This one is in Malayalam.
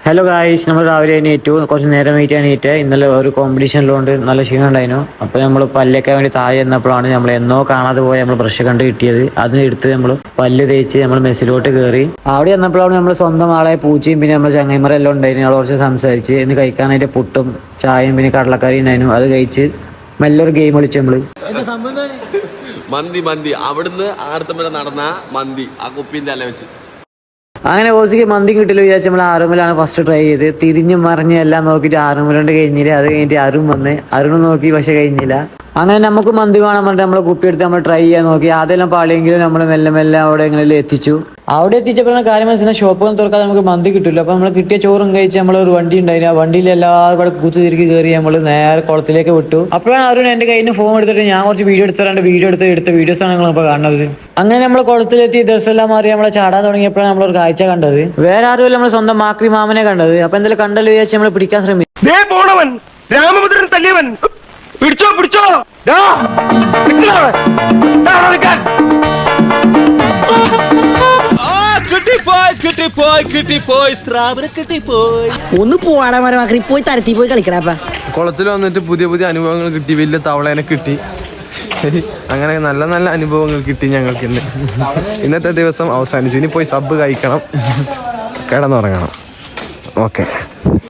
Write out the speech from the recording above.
ഹലോ ഗായ്സ്, നമ്മൾ രാവിലെ എണീറ്റു, കുറച്ച് നേരം എണീറ്റ്. ഇന്നലെ ഒരു കോമ്പറ്റീഷനിലുണ്ട്, നല്ല ക്ഷീണം ഉണ്ടായിരുന്നു. അപ്പോൾ നമ്മൾ പല്ലൊക്കെ വേണ്ടി താഴെ ചെന്നപ്പോഴാണ് നമ്മൾ എന്നോ കാണാതെ പോയി നമ്മൾ ബ്രഷ് കണ്ട് കിട്ടിയത്. അത് എടുത്ത് നമ്മൾ പല്ല് തേച്ച് നമ്മൾ മെസ്സിലോട്ട് കയറി. അവിടെ ചെന്നപ്പോഴാണ് നമ്മൾ സ്വന്തം ആളെ പൂച്ചയും പിന്നെ നമ്മൾ ചങ്ങൈമരെല്ലാം ഉണ്ടായിരുന്നു. ഞങ്ങൾ കുറച്ച് സംസാരിച്ച് ഇന്ന് കഴിക്കാനായിട്ട് പുട്ടും ചായയും പിന്നെ കടലക്കറിയും ഉണ്ടായിരുന്നു. അത് കഴിച്ച് നല്ലൊരു ഗെയിം കളിച്ചു നമ്മള്. മന്തി അവിടുന്ന് ആർത്തമ്പലം നടന്ന മന്തി ആ കുപ്പിന്റെ അല്ല വെച്ച് അങ്ങനെ ഓസിക്ക് മന്തി കിട്ടില്ല വിചാരിച്ച് നമ്മൾ ആറുമലാണ് ഫസ്റ്റ് ട്രൈ ചെയ്ത്. തിരിഞ്ഞും മറിഞ്ഞും എല്ലാം നോക്കിയിട്ട് ആറുമലുണ്ട് കഴിഞ്ഞില്ല. അത് കഴിഞ്ഞിട്ട് അരുൺ വന്ന് അരുൺ നോക്കി, പക്ഷെ കഴിഞ്ഞില്ല. അങ്ങനെ നമുക്ക് മന്തി വേണം പറഞ്ഞിട്ട് നമ്മൾ കുപ്പി എടുത്ത് നമ്മൾ ട്രൈ ചെയ്യാൻ നോക്കി. ആദ്യം പാളിയെങ്കിലും നമ്മൾ മെല്ലെ അവിടെ എങ്ങനെയെങ്കിലും എത്തിച്ചു. അവിടെ എത്തിച്ചപ്പോഴാണ് കാര്യം മനസ്സിലായി, ഷോപ്പൊന്നും തുറക്കാതെ നമുക്ക് മന്തി കിട്ടില്ല. അപ്പോൾ നമ്മൾ കിട്ടിയ ചോറും കഴിച്ച് നമ്മൾ ഒരു വണ്ടി ഉണ്ടായിരുന്നു. ആ വണ്ടിയിൽ എല്ലാവരും കൂടെ കൂത്ത് തിരികെ കയറി നമ്മൾ നേരെ കുളത്തിലേക്ക് വിട്ടു. അപ്പോഴാണ് അരുൺ എൻ്റെ കയ്യിൽ നിന്ന് ഫോൺ എടുത്തിട്ട് ഞാൻ കുറച്ച് വീഡിയോ എടുത്തിട്ടുണ്ട്. എടുത്ത വീഡിയോസാണ് നിങ്ങളിപ്പോൾ കാണുന്നത്. അങ്ങനെ നമ്മൾ കുളത്തിലെത്തി ഡ്രസ്സെല്ലാം മാറി നമ്മളെ ചാടാൻ തുടങ്ങിയപ്പോഴാണ് നമ്മളൊരു കാഴ്ച കണ്ടത്. വേറെ ആരുമല്ല, നമ്മൾ സ്വന്തം മാക്രി മാമനെ കണ്ടത്. അപ്പൊ എന്തായാലും കണ്ടല്ലോ വിചാരിച്ച് നമ്മൾ പിടിക്കാൻ ശ്രമിച്ചു. രാമഭദ്രൻ തല്ലിയവൻ പിടിച്ചോ ഒന്ന് പോവാടാ മരമാക്കി പോയി തരത്തി പോയി കളിക്കടാ. കുളത്തിൽ വന്നിട്ട് പുതിയ അനുഭവങ്ങൾ കിട്ടി. വലിയ തവളേനെ കിട്ടി. അങ്ങനെ നല്ല അനുഭവങ്ങൾ കിട്ടി ഞങ്ങൾക്ക്. ഇന്നത്തെ ദിവസം അവസാനിച്ചു. ഇനി പോയി സബ് കഴിക്കണം, കിടന്നുറങ്ങണം. ഓക്കെ.